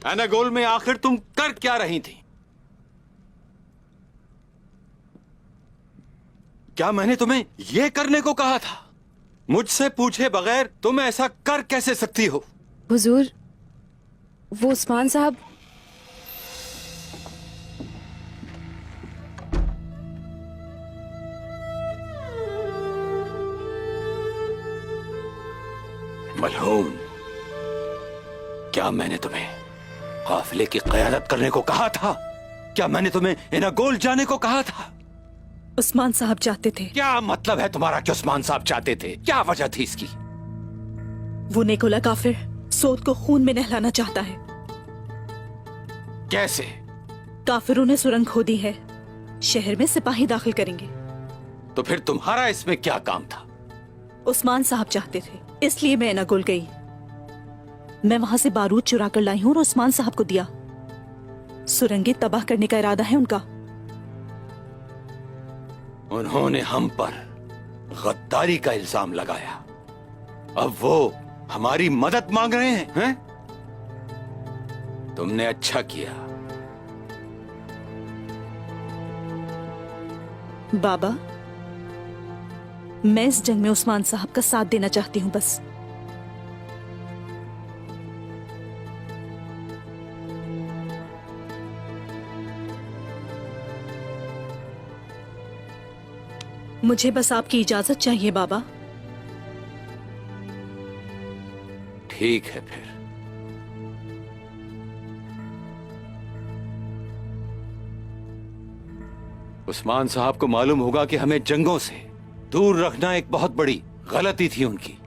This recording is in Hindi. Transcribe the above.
एनागोल में आखिर तुम कर क्या रही थी? क्या मैंने तुम्हें यह करने को कहा था? मुझसे पूछे बगैर तुम ऐसा कर कैसे सकती हो? हुजूर, वो उस्मान साहब। मलहून, क्या मैंने तुम्हें काफिले की क़यादत करने को कहा था? क्या मैंने तुम्हें एनागोल जाने को कहा था? उस्मान साहब चाहते थे। क्या मतलब है तुम्हारा कि उस्मान साहब चाहते थे? क्या वजह थी इसकी? वो नेकोला काफिर सोद को खून में नहलाना चाहता है। कैसे? काफिरों ने सुरंग खोदी है, शहर में सिपाही दाखिल करेंगे। तो फिर तुम्हारा इसमें क्या काम था? उस्मान साहब चाहते थे, इसलिए मैं एनागोल गई। मैं वहां से बारूद चुरा कर लाई हूं और उस्मान साहब को दिया। सुरंगें तबाह करने का इरादा है उनका। उन्होंने हम पर गद्दारी का इल्जाम लगाया, अब वो हमारी मदद मांग रहे हैं? तुमने अच्छा किया। बाबा, मैं इस जंग में उस्मान साहब का साथ देना चाहती हूं बस। मुझे बस आपकी इजाजत चाहिए बाबा। ठीक है फिर। उस्मान साहब को मालूम होगा कि हमें जंगों से दूर रखना एक बहुत बड़ी गलती थी उनकी।